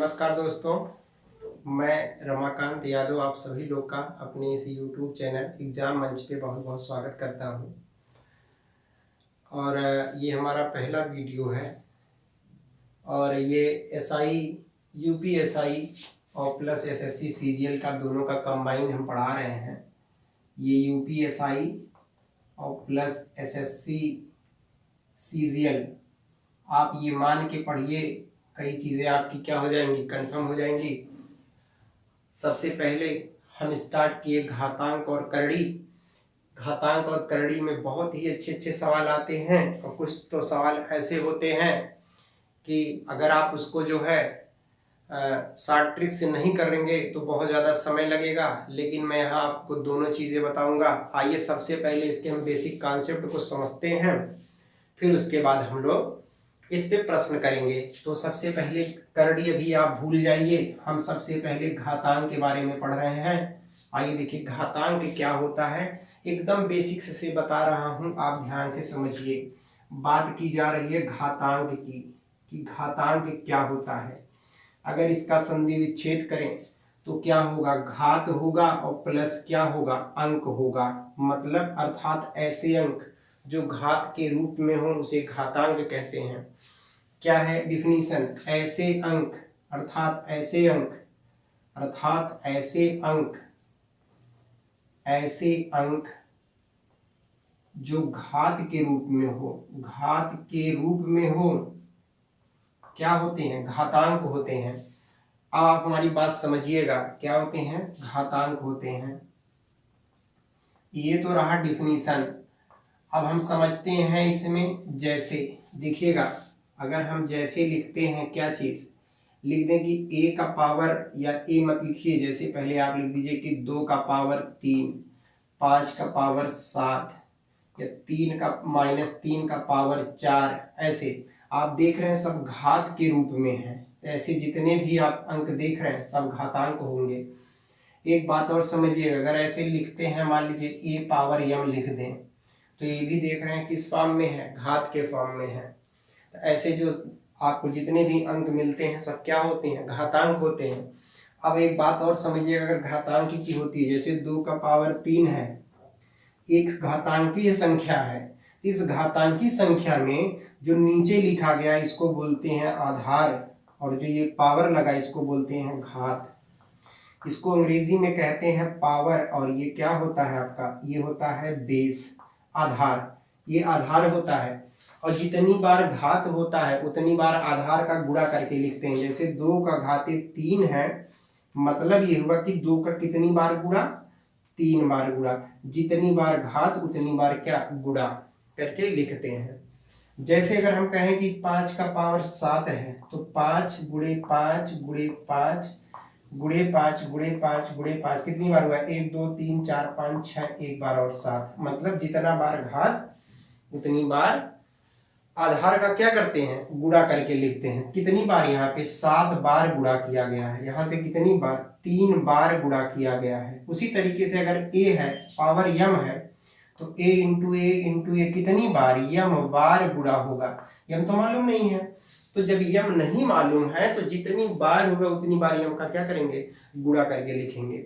नमस्कार दोस्तों, मैं रमाकांत यादव आप सभी लोग का अपने इस YouTube चैनल एग्ज़ाम मंच पे बहुत बहुत स्वागत करता हूं। और ये हमारा पहला वीडियो है और ये SI UPSI और प्लस SSC CGL का दोनों का कंबाइन हम पढ़ा रहे हैं। ये UPSI और प्लस SSC CGL आप ये मान के पढ़िए, कई चीज़ें आपकी क्या हो जाएंगी, कंफर्म हो जाएंगी। सबसे पहले हम स्टार्ट किए घातांक और करड़ी। घातांक और करड़ी में बहुत ही अच्छे अच्छे सवाल आते हैं और कुछ तो सवाल ऐसे होते हैं कि अगर आप उसको जो है शॉर्ट ट्रिक से नहीं करेंगे तो बहुत ज़्यादा समय लगेगा, लेकिन मैं यहाँ आपको दोनों चीज़ें बताऊंगा। आइए सबसे पहले इसके हम बेसिक कॉन्सेप्ट को समझते हैं, फिर उसके बाद हम लोग इस पे प्रश्न करेंगे। तो सबसे पहले करड़ी अभी आप भूल जाइए, हम सबसे पहले घातांक के बारे में पढ़ रहे हैं। आइए देखिए घातांक क्या होता है, एकदम बेसिक्स से बता रहा हूं, आप ध्यान से समझिए। बात की जा रही है घातांक की कि घातांक क्या होता है। अगर इसका संधि विच्छेद करें तो क्या होगा, घात होगा और प्लस क्या होगा, अंक होगा। मतलब अर्थात ऐसे अंक जो घात के रूप में हो उसे घातांक कहते हैं। क्या है डिफिनीशन, ऐसे अंक अर्थात ऐसे अंक ऐसे अंक जो घात के रूप में हो, क्या होते हैं, घातांक होते हैं। अब आप हमारी बात समझिएगा, क्या होते हैं, घातांक होते हैं। ये तो रहा डिफिनीशन। अब हम समझते हैं इसमें, जैसे देखिएगा, अगर हम जैसे लिखते हैं, क्या चीज लिख दें कि a का पावर, या a मत लिखिए, जैसे पहले आप लिख दीजिए कि 2 का पावर 3, 5 का पावर 7, या 3 का पावर 4। ऐसे आप देख रहे हैं सब घात के रूप में है। ऐसे जितने भी आप अंक देख रहे हैं सब घातांक होंगे। एक बात और समझिए, अगर ऐसे लिखते हैं, मान लीजिए a पावर m लिख दें, तो ये भी देख रहे हैं किस फॉर्म में है, घात के फॉर्म में है। तो ऐसे जो आपको जितने भी अंक मिलते हैं सब क्या होते हैं, घातांक होते हैं। अब एक बात और समझिएगा, अगर घातांक की होती है, जैसे 2 का पावर 3 है, एक घातांकीय संख्या है। इस घातांकी संख्या में जो नीचे लिखा गया इसको बोलते हैं आधार, और जो ये पावर लगा इसको बोलते हैं घात। इसको अंग्रेजी में कहते हैं पावर, और ये क्या होता है आपका, ये होता है बेस, आधार। ये आधार होता है, और जितनी बार घात होता है उतनी बार आधार का गुणा करके लिखते हैं। जैसे 2 का घाते 3 है, मतलब ये हुआ कि 2 का कितनी बार गुणा, 3 बार गुणा। जितनी बार घात उतनी बार क्या, गुणा करके लिखते हैं। जैसे अगर हम कहें कि 5 का पावर 7 है, तो 5 गुणे 5 गुणे 5 गुणे 5 गुणे 5 गुणे 5 कितनी बार हुआ, 1 2 3 4 5 6, एक बार और 7। मतलब जितना बार घात उतनी बार आधार का क्या करते हैं, गुणा करके लिखते हैं। कितनी बार, यहाँ पे 7 बार गुणा किया गया है, यहाँ पे कितनी बार, 3 बार गुणा किया गया है। उसी तरीके से अगर a है, पावर m है, तो a इंटू ए कितनी बार, m बार गुणा होगा। m तो मालूम नहीं है, तो जब m नहीं मालूम है तो जितनी बार होगा उतनी बार m का क्या करेंगे, गुणा करके लिखेंगे।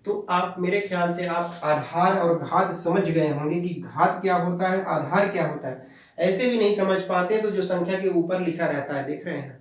तो आप मेरे ख्याल से आप आधार और घात समझ गए होंगे कि घात क्या होता है, आधार क्या होता है। ऐसे भी नहीं समझ पाते तो जो संख्या के ऊपर लिखा रहता है, देख रहे हैं,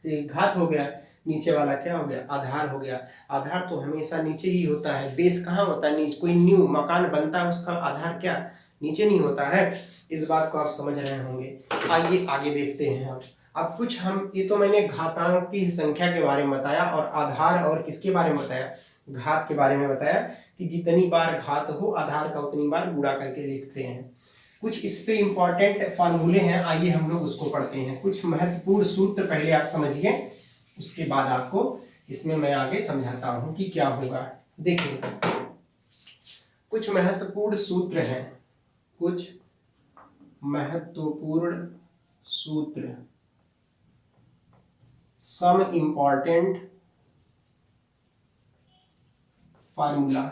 तो ये घात हो गया, नीचे वाला क्या हो गया, आधार हो गया। आधार तो हमेशा नीचे ही होता है, बेस कहाँ होता है, नीचे। कोई न्यू मकान बनता है उसका आधार क्या, नीचे नहीं होता है। इस बात को आप समझ रहे होंगे। आइए आगे देखते हैं। अब कुछ हम, ये तो मैंने घातांक की संख्या के बारे में बताया, और आधार और किसके बारे में बताया, घात के बारे में बताया, कि जितनी बार घात हो आधार का उतनी बार गुणा करके लिखते हैं। कुछ इस पे इंपॉर्टेंट फार्मूले हैं, आइए हम लोग उसको पढ़ते हैं। कुछ महत्वपूर्ण सूत्र पहले आप समझिए, उसके बाद आपको इसमें मैं आगे समझाता हूं कि क्या होगा। देखिए कुछ महत्वपूर्ण सूत्र हैं, कुछ महत्वपूर्ण सूत्र, some important formula,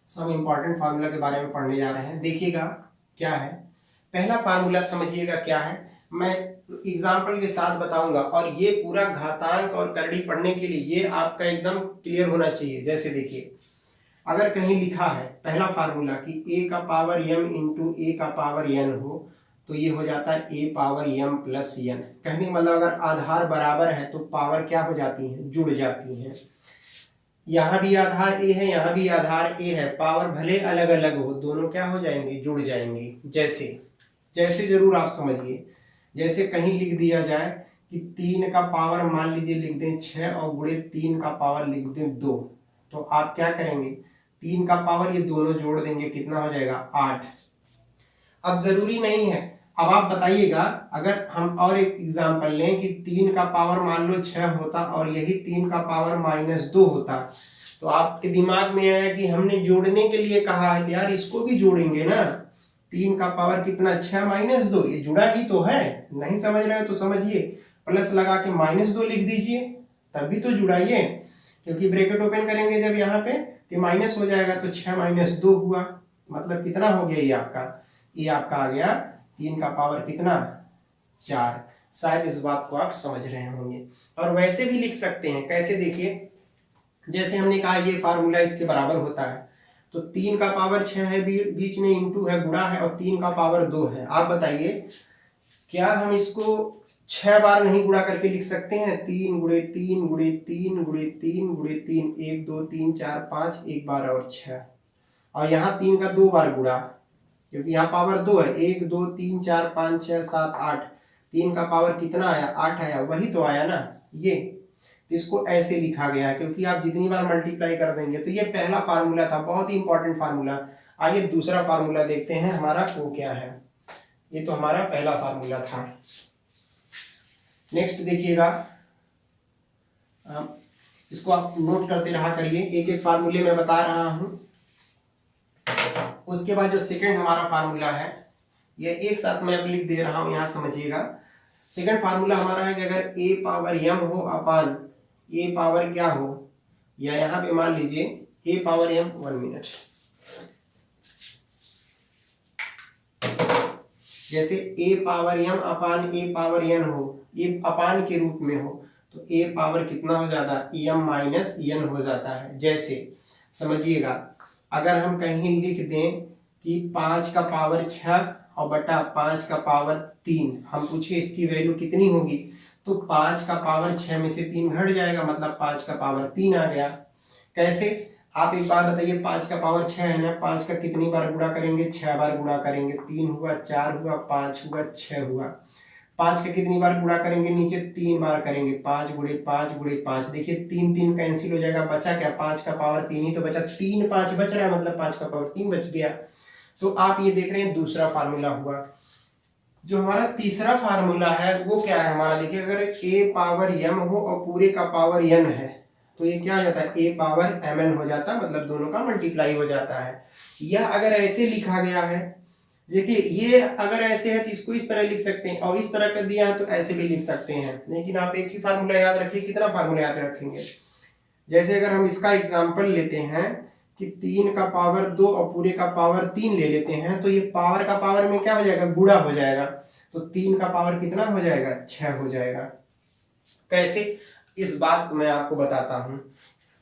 some important formula के बारे में पढ़ने जा रहे हैं। देखिएगा क्या है, पहला फार्मूला समझिएगा क्या है, मैं एग्जाम्पल के साथ बताऊंगा, और ये पूरा घातांक और करड़ी पढ़ने के लिए ये आपका एकदम क्लियर होना चाहिए। जैसे देखिए, अगर कहीं लिखा है पहला फार्मूला कि a का पावर m इंटू ए का पावर n हो, तो ये हो जाता है a power m plus n। कहने मतलब अगर आधार बराबर है तो पावर क्या हो जाती है, जुड़ जाती है। यहाँ भी आधार a है, यहाँ भी आधार a है, पावर भले अलग अलग हो, दोनों क्या हो जाएंगे, जुड़ जाएंगे। जैसे जैसे जरूर आप समझिए, जैसे कहीं लिख दिया जाए कि 3 का पावर मान लीजिए लिख दें 6 और गुणे 3 का पावर लिख दें 2, तो आप क्या करेंगे, 3 का पावर ये दोनों जोड़ देंगे, कितना हो जाएगा, 8। अब जरूरी नहीं है, अब आप बताइएगा, अगर हम और एक एग्जांपल लें कि 3 का पावर मान लो 6 होता और यही 3 का पावर -2 होता, तो आपके दिमाग में आया कि हमने जोड़ने के लिए कहा है, यार इसको भी जोड़ेंगे ना। 3 का पावर कितना, 6 - 2, ये जुड़ा ही तो है। नहीं समझ रहे हो तो समझिए, प्लस लगा के -2 लिख दीजिए, तभी तो जुड़ाइए, क्योंकि ब्रैकेट ओपन करेंगे जब यहाँ पे तो माइनस हो जाएगा, तो 6 - 2 हुआ, मतलब कितना हो गया, ये आपका आ गया 3 का पावर कितना, 4। शायद इस बात को आप समझ रहे होंगे। और वैसे भी लिख सकते हैं, कैसे देखिए, जैसे हमने कहा ये फार्मूला इसके बराबर होता है, तो 3 का पावर 6 है, बीच में इंटू है, गुणा है, और 3 का पावर 2 है। आप बताइए क्या हम इसको 6 बार नहीं गुणा करके लिख सकते हैं, 3 गुणे 3 गुणे 3 गुणे 3 गुणे 3, 1 2 3 4 5, एक बार और 6, और यहाँ 3 का 2 बार गुणा, क्योंकि यहाँ पावर 2 है, 1 2 3 4 5 6 7 8, 3 का पावर कितना आया, 8 आया, वही तो आया ना ये। इसको ऐसे लिखा गया है, क्योंकि आप जितनी बार मल्टीप्लाई कर देंगे। तो ये पहला फार्मूला था, बहुत ही इंपॉर्टेंट फार्मूला। आइए दूसरा फार्मूला देखते हैं हमारा वो क्या है। ये तो हमारा पहला फार्मूला था। नेक्स्ट देखिएगा, इसको आप नोट करते रहा करिए, एक एक फार्मूले में बता रहा हूं। उसके बाद जो सेकंड हमारा फार्मूला है, ये एक साथ मैं अब लिख दे रहा हूं, यहां समझिएगा। सेकंड फार्मूला हमारा है कि अगर a पावर m हो अपान a पावर क्या हो, या यहां पे मान लीजिए a पावर m, 1 मिनट, जैसे a power m upon a power n हो, ये अपान के रूप में हो, तो a पावर कितना हो जाता है, m माइनस n हो जाता है। जैसे समझिएगा, अगर हम कहीं लिख दें कि 5 का पावर 6 और बटा 5 का पावर 3, हम पूछे इसकी वैल्यू कितनी होगी, तो 5 का पावर 6 में से 3 घट जाएगा, मतलब 5 का पावर 3 आ गया। कैसे, आप एक बार बताइए, 5 का पावर 6 है ना, 5 का कितनी बार गुणा करेंगे, 6 बार गुणा करेंगे, 3 हुआ, 4 हुआ, 5 हुआ, 6 हुआ। 5 का कितनी बार गुणा करेंगे, नीचे 3 बार करेंगे, 5 गुणे 5 गुणे 5, देखिए 3 3 कैंसिल हो जाएगा, बचा क्या, 5 का पावर 3 ही तो बचा, 3 5 बच रहा है, मतलब 5 का पावर 3 बच गया। तो आप ये देख रहे हैं दूसरा फार्मूला हुआ। जो हमारा तीसरा फार्मूला है वो क्या है हमारा, देखिए, अगर a पावर m हो और पूरे का पावर n है, तो ये क्या हो जाता है, a पावर mn हो जाता है, मतलब दोनों का मल्टीप्लाई हो जाता है। यह अगर ऐसे लिखा गया है, देखिए ये अगर ऐसे है तो इसको इस तरह लिख सकते हैं, और इस तरह कर दिया है तो ऐसे भी लिख सकते हैं, लेकिन आप एक ही फार्मूला याद रखिए। कितना फार्मूला याद रखेंगे, जैसे अगर हम इसका एग्जाम्पल लेते हैं कि 3 का पावर 2 और पूरे का पावर 3 ले लेते हैं, तो ये पावर का पावर में क्या हो जाएगा, गुणा हो जाएगा, तो 3 का पावर कितना हो जाएगा, 6 हो जाएगा। कैसे, इस बात को मैं आपको बताता हूं।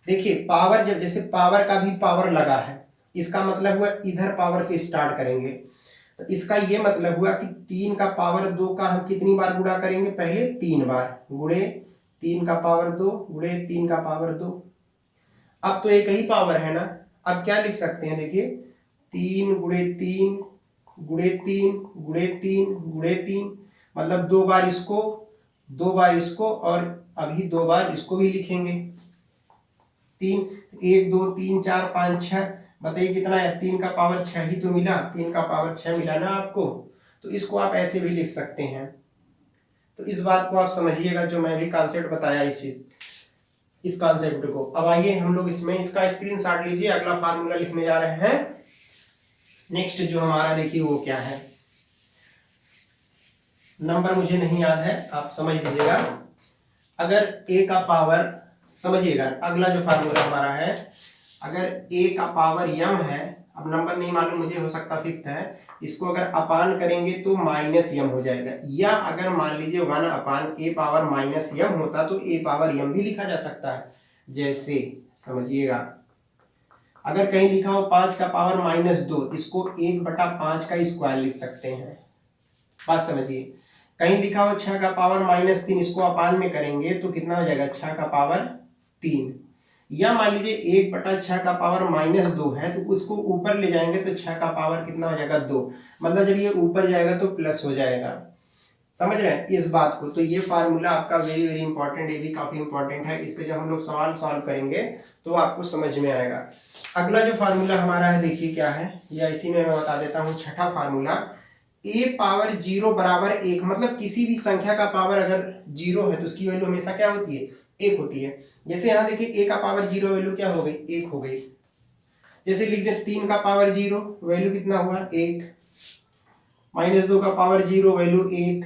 देखिए पावर, जब जैसे पावर का भी पावर लगा है, इसका मतलब हुआ इधर पावर से स्टार्ट करेंगे, तो इसका ये मतलब हुआ कि 3 का पावर 2 का हम कितनी बार गुणा करेंगे, पहले 3 बार, गुणे 3 का पावर 2 गुणे 3 का पावर 2। अब तो एक ही पावर है ना, अब क्या लिख सकते हैं, देखिए 3 गुणे 3 गुणे 3 गुणे 3 गुणे 3, मतलब 2 बार इसको, 2 बार इसको, और अभी 2 बार इसको भी लिखेंगे। 3 1 2 3 4 5 6, बताइए कितना है, 3 का पावर 6 ही तो मिला, 3 का पावर 6 मिला ना आपको, तो इसको आप ऐसे भी लिख सकते हैं। तो इस बात को आप समझिएगा, जो मैं भी कॉन्सेप्ट बताया इस कॉन्सेप्ट को। अब आइए हम लोग इसमें इसका स्क्रीनशॉट लीजिए, अगला फार्मूला लिखने जा रहे हैं। नेक्स्ट जो हमारा देखिए वो क्या है, नंबर मुझे नहीं याद है, आप समझ लीजिएगा। अगर a का पावर, समझिएगा अगला जो फार्मूला हमारा है, अगर a का पावर m है, अब नंबर नहीं मालूम मुझे, हो सकता फिफ्थ है, इसको अगर अपान करेंगे तो माइनस m हो जाएगा, या अगर मान लीजिए 1 अपान a पावर माइनस m होता तो a पावर m भी लिखा जा सकता है। जैसे समझिएगा, अगर कहीं लिखा हो 5 का पावर माइनस 2, इसको 1/5 का स्क्वायर लिख सकते हैं, बात समझिए। कहीं लिखा हो 6 का पावर माइनस 3, इसको अपान में करेंगे तो कितना हो जाएगा, 6 का पावर 3। या मान लीजिए 1/6 का पावर माइनस 2 है, तो उसको ऊपर ले जाएंगे तो 6 का पावर कितना हो जाएगा, 2। मतलब जब ये ऊपर जाएगा तो प्लस हो जाएगा, समझ रहे हैं इस बात को। तो ये फार्मूला आपका वेरी वेरी इंपॉर्टेंट, ये भी काफी इंपॉर्टेंट है, इस पे जब हम लोग सवाल सॉल्व करेंगे तो आपको समझ में आएगा। अगला जो फार्मूला हमारा है, देखिए क्या है, या इसी में मैं बता देता हूँ, छठा फार्मूला, a पावर 0 बराबर 1, मतलब किसी भी संख्या का पावर अगर 0 है तो उसकी वैल्यू हमेशा क्या होती है, 1 होती है। जैसे यहाँ देखिए a का पावर 0 वैल्यू क्या हो गई, 1 हो गई। जैसे लिख दें 3 का पावर 0 वैल्यू कितना हुआ, 1। माइनस 2 का पावर 0 वैल्यू 1।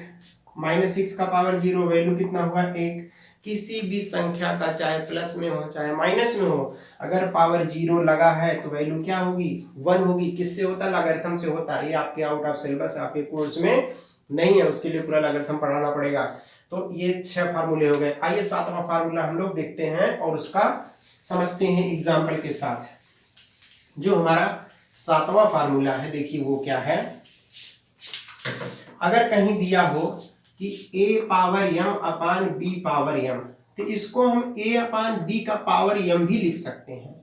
माइनस 6 का पावर 0 वैल्यू कितना हुआ, 1। किसी भी संख्या का चाहे प्लस में हो चाहे माइनस में हो, अगर पावर 0 लगा है तो वैल्यू क्या होगी, 1 होगी। किससे होता है, लॉगरिथम से होता है। ये आपके आउट ऑफ सिलेबस आपके कोर्स में नहीं है, उसके लिए पूरा लॉगरिथम पढ़ाना पड़ेगा। तो ये 6 फार्मूले हो गए। आइए 7वां फार्मूला हम लोग देखते हैं और उसका समझते हैं एग्जाम्पल के साथ। जो हमारा 7वां फार्मूला है, देखिए वो क्या है। अगर कहीं दिया हो कि a power m upon b power m, तो इसको हम a अपान b का पावर m भी लिख सकते हैं।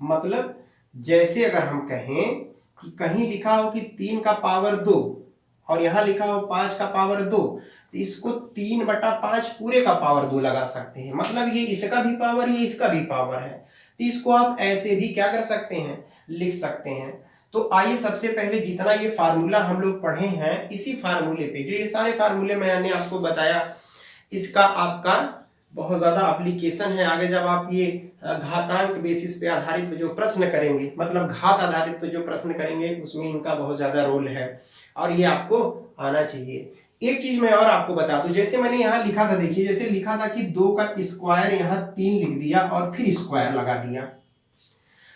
मतलब जैसे अगर हम कहें कि कहीं लिखा हो कि 3 का पावर 2 और यहां लिखा हो 5 का पावर 2, तो इसको 3/5 पूरे का पावर 2 लगा सकते हैं। मतलब ये इसका भी पावर, ये इसका भी पावर है, तो इसको आप ऐसे भी क्या कर सकते हैं, लिख सकते हैं। तो आइए सबसे पहले जितना ये फार्मूला हम लोग पढ़े हैं, इसी फार्मूले पे, जो ये सारे फार्मूले मैंने आपको बताया, इसका आपका बहुत ज्यादा एप्लीकेशन है। आगे जब आप ये घातांक बेसिस पे आधारित जो प्रश्न करेंगे, मतलब घात आधारित पे जो प्रश्न करेंगे, उसमें इनका बहुत ज्यादा रोल है और ये आपको आना चाहिए। एक चीज मैं और आपको बता दूं, जैसे मैंने यहाँ लिखा था, देखिए जैसे लिखा था कि 2 का स्क्वायर, यहाँ 3 लिख दिया और फिर स्क्वायर लगा दिया।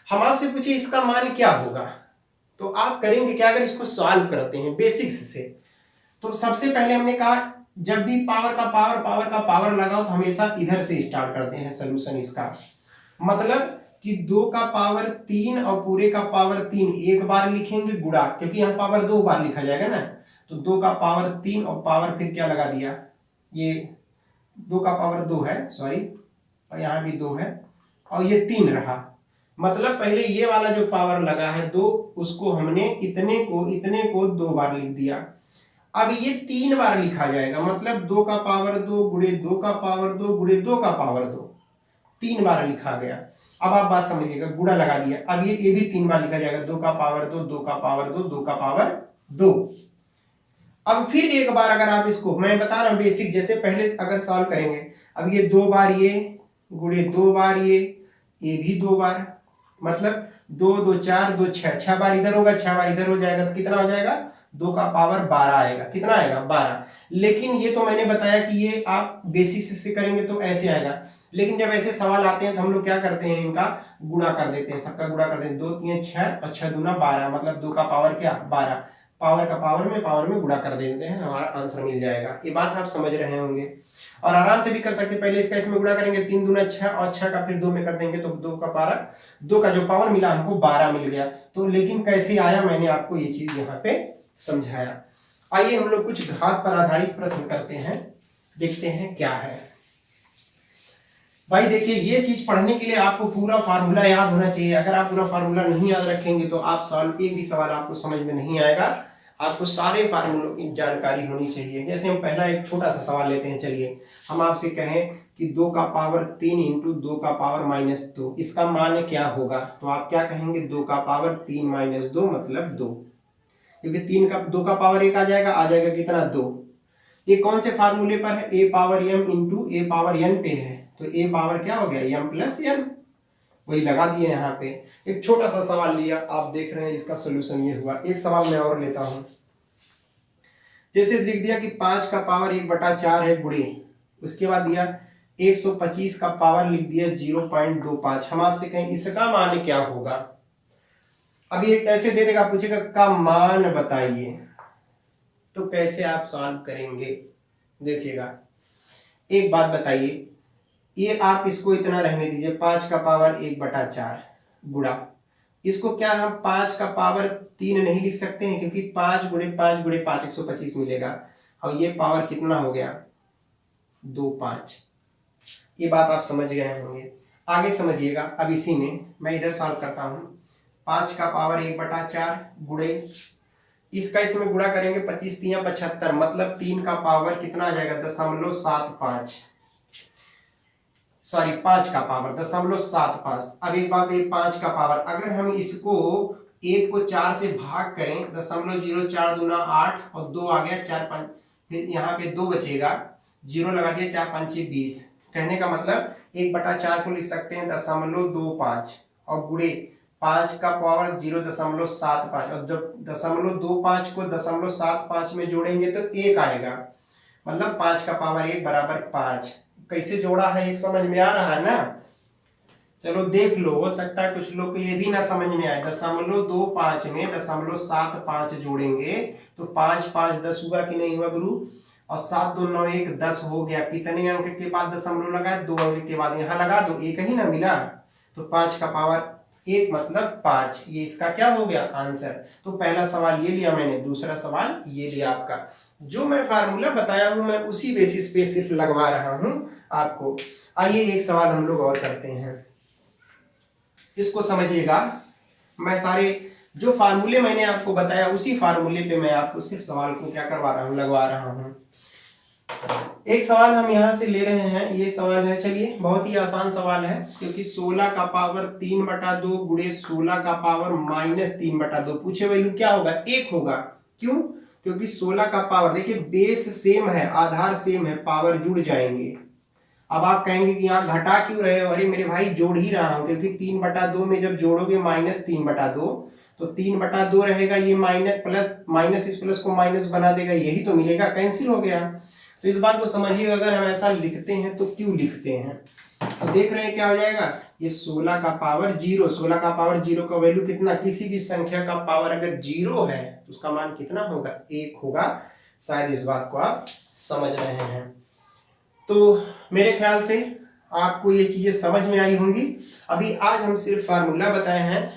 हम आपसे पूछे इसका मान क्या होगा, तो आप करेंगे क्या, अगर इसको सॉल्व करते हैं बेसिक्स से, तो सबसे पहले हमने कहा जब भी पावर का पावर लगाओ तो हमेशा इधर से स्टार्ट करते हैं सोल्यूशन इसका। मतलब कि 2 का पावर 3 और पूरे का पावर 3 एक बार लिखेंगे गुणा, क्योंकि यहाँ पावर 2 बार लिखा जाएगा ना। तो 2 का पावर 3 और पावर फिर क्या लगा दिया, ये 2 का पावर 2 है, सॉरी, और यहाँ भी 2 है और ये 3 रहा। मतलब पहले ये वाला जो पावर लगा है 2, उसको हमने इतने को 2 बार लिख दिया। अब ये 3 बार लिखा जाएगा, मतलब 2 का पावर 2 गुणे 2 का पावर 2 गुणे 2 का पावर 2, 3 बार लिखा गया। अब आप बात समझिएगा, गुणा लगा दिया, अब ये भी 3 बार लिखा जाएगा, 2 का पावर 2, 2 का पावर 2, 2 का पावर 2। अब फिर एक बार अगर आप इसको, मैं बता रहा हूं बेसिक, जैसे पहले अगर सॉल्व करेंगे, अब ये 2 बार ये गुणे 2 बार ये भी 2 बार, मतलब 2 2 4 2 6, 6 बार इधर होगा, 6 बार इधर हो जाएगा, तो कितना हो जाएगा, 2 का पावर 12 आएगा। कितना आएगा, 12। लेकिन ये तो मैंने बताया कि ये आप बेसिक्स से करेंगे तो ऐसे आएगा, लेकिन जब ऐसे सवाल आते हैं तो हम लोग क्या करते हैं, इनका गुणा कर देते हैं, सबका गुणा कर देते हैं। 2 3 6 और 6 दूना 12, मतलब 2 का पावर क्या, 12। पावर का पावर में गुणा कर देते हैं, हमारा आंसर मिल जाएगा। ये बात आप समझ रहे होंगे और आराम से भी कर सकते हैं। पहले इसका इसमें गुणा करेंगे, 3 दूना 6 और 6 का फिर 2 में कर देंगे, तो 2 का जो पावर मिला हमको 12 मिल गया। तो लेकिन कैसे आया, मैंने आपको ये चीज यहाँ पे समझाया। आइए हम लोग कुछ घात पर आधारित प्रश्न करते हैं, देखते हैं क्या है। भाई देखिए, ये चीज पढ़ने के लिए आपको पूरा फार्मूला याद होना चाहिए। अगर आप पूरा फार्मूला नहीं याद रखेंगे तो आप सॉल्व, एक भी सवाल आपको समझ में नहीं आएगा। आपको सारे फार्मूलों की जानकारी होनी चाहिए। जैसे हम पहला एक छोटा सा सवाल लेते हैं, चलिए हम आपसे कहें कि 2 का पावर 3 इंटू 2 का पावर माइनस 2, इसका मान क्या होगा, तो आप क्या कहेंगे, 2 का पावर 3 माइनस 2 मतलब 2, क्योंकि 2 का पावर 1 आ जाएगा कितना, 2। ये कौन से फार्मूले पर है, ए पावर m इंटू ए पावर n पे है, तो ए पावर क्या हो गया, m प्लस n, वही लगा दिए यहाँ पे। एक छोटा सा सवाल लिया, आप देख रहे हैं इसका सोल्यूशन ये हुआ। एक सवाल मैं और लेता हूं, जैसे लिख दिया कि 5 का पावर 1/4 है गुणे, उसके बाद दिया 125 का पावर लिख दिया 0.25। हम आपसे कहें इसका मान क्या होगा। अभी एक ऐसे दे देगा, पूछेगा का मान बताइए, तो कैसे आप सॉल्व करेंगे। देखिएगा, एक बात बताइए, ये आप इसको इतना रहने दीजिए, 5 का पावर 1/4 गुणा, इसको क्या हम 5 का पावर 3 नहीं लिख सकते हैं, क्योंकि 5 गुणे 5 गुणे 5 125 मिलेगा, और ये पावर कितना हो गया 2 5। ये बात आप समझ गए होंगे। आगे समझिएगा, अब इसी में मैं इधर सॉल्व करता हूं। 5 का पावर 1/4 गुणे, इसका इसमें गुणा करेंगे, 25 3 75, मतलब 3 का पावर कितना आ जाएगा 0.75, सॉरी 5 का पावर 0.75। अब एक बात है, 5 का पावर अगर हम इसको 1 को 4 से भाग करें, 0.04 दूना 8 और 2 आ गया 4 5, फिर यहाँ पे 2 बचेगा, 0 लगा दिया, 4 5 20। कहने का मतलब 1/4 को लिख सकते हैं 0.25 और गुणे 5 का पावर 0.75, और जब 0.25 को 0.75 में जोड़ेंगे तो 1 आएगा, मतलब 5 का पावर 1 बराबर 5। कैसे जोड़ा है एक समझ में आ रहा है ना। चलो देख लो, हो सकता है कुछ लोग को ये भी ना समझ में आए। 0.25 में 0.75 जोड़ेंगे तो 5 5 10 हुआ कि नहीं हुआ गुरु, और 7 2 9 1 10 हो गया। कितने अंक के बाद दशमलव लगाए, 2 अंक के बाद यहाँ लगा दो, 1 ही ना मिला, तो 5 का पावर 1 मतलब 5। ये इसका क्या हो गया आंसर। तो पहला सवाल ये लिया मैंने, दूसरा सवाल ये लिया आपका। जो मैं फार्मूला बताया हूं मैं उसी बेसिस पे सिर्फ लगवा रहा हूं आपको। आइए एक सवाल हम लोग और करते हैं, इसको समझिएगा। मैं सारे जो फार्मूले मैंने आपको बताया उसी फार्मूले पे मैं आपको सिर्फ सवाल को क्या करवा रहा हूं, लगवा रहा हूं। एक सवाल हम यहां से ले रहे हैं, ये सवाल है, चलिए बहुत ही आसान सवाल है, क्योंकि 16 का पावर 3/2 गुणे 16 का पावर -3/2, पूछे वैल्यू क्या होगा 1 होगा। क्यों, क्योंकि 16 का पावर, देखिए बेस सेम है, आधार सेम है, पावर जुड़ जाएंगे। अब आप कहेंगे कि यहाँ घटा क्यों रहे हो, अरे मेरे भाई जोड़ ही रहा हूं, क्योंकि 3/2 में जब जोड़ोगे -3/2 तो 3/2 रहेगा, ये माइनस प्लस, माइनस इस प्लस को माइनस बना देगा, यही तो मिलेगा, कैंसिल हो गया। तो इस बात को समझिए, अगर हम ऐसा लिखते हैं तो क्यों लिखते हैं, तो देख रहे हैं क्या हो जाएगा, ये 16 का पावर 0, 16 का पावर 0 का वैल्यू कितना, किसी भी संख्या का पावर अगर 0 है तो उसका मान कितना होगा 1 होगा। शायद इस बात को आप समझ रहे हैं। तो मेरे ख्याल से आपको ये चीजें समझ में आई होंगी। अभी आज हम सिर्फ फार्मूला बताए हैं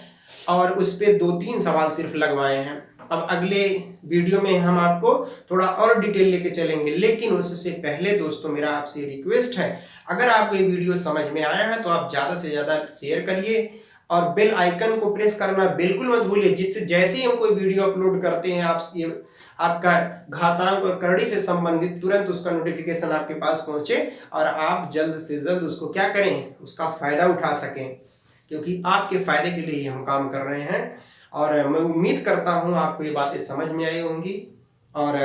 और उस पे 2-3 सवाल सिर्फ लगवाए हैं। अब अगले वीडियो में हम आपको थोड़ा और डिटेल लेके चलेंगे, लेकिन उससे पहले दोस्तों मेरा आपसे रिक्वेस्ट है, अगर आपको ये वीडियो समझ में आया है तो आप ज़्यादा से ज़्यादा शेयर करिए और बेल आइकन को प्रेस करना बिल्कुल मत भूलिए, जिससे जैसे ही हम कोई वीडियो अपलोड करते हैं आपका घातांक और करड़ी से संबंधित तुरंत उसका नोटिफिकेशन आपके पास पहुंचे और आप जल्द से जल्द उसको क्या करें, उसका फायदा उठा सकें, क्योंकि आपके फायदे के लिए ही हम काम कर रहे हैं। और मैं उम्मीद करता हूं आपको ये बातें समझ में आई होंगी। और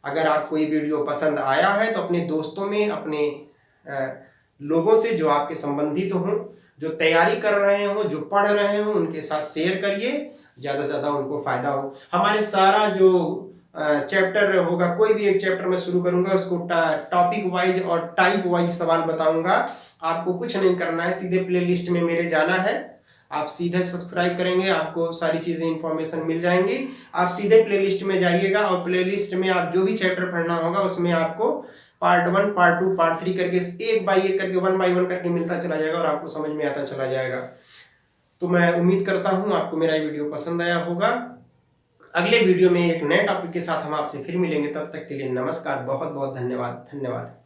अगर आपको ये वीडियो पसंद आया है तो अपने दोस्तों में, अपने लोगों से जो आपके संबंधित हों, जो तैयारी कर रहे हों, जो पढ़ रहे हों, उनके साथ शेयर करिए, ज़्यादा से ज़्यादा उनको फायदा हो। हमारे सारा जो चैप्टर होगा, कोई भी एक चैप्टर में शुरू करूंगा, उसको टॉपिक वाइज और टाइप वाइज सवाल बताऊंगा। आपको कुछ नहीं करना है, सीधे प्लेलिस्ट में मेरे जाना है, आप सीधे सब्सक्राइब करेंगे, आपको सारी चीजें इंफॉर्मेशन मिल जाएंगी। आप सीधे प्लेलिस्ट में जाइएगा और प्लेलिस्ट में आप जो भी चैप्टर पढ़ना होगा उसमें आपको पार्ट 1, पार्ट 2, पार्ट 3 करके एक बाई एक करके 1 बाई 1 करके मिलता चला जाएगा और आपको समझ में आता चला जाएगा। तो मैं उम्मीद करता हूं आपको मेरा वीडियो पसंद आया होगा। अगले वीडियो में एक नए टॉपिक के साथ हम आपसे फिर मिलेंगे, तब तक के लिए नमस्कार, बहुत बहुत धन्यवाद।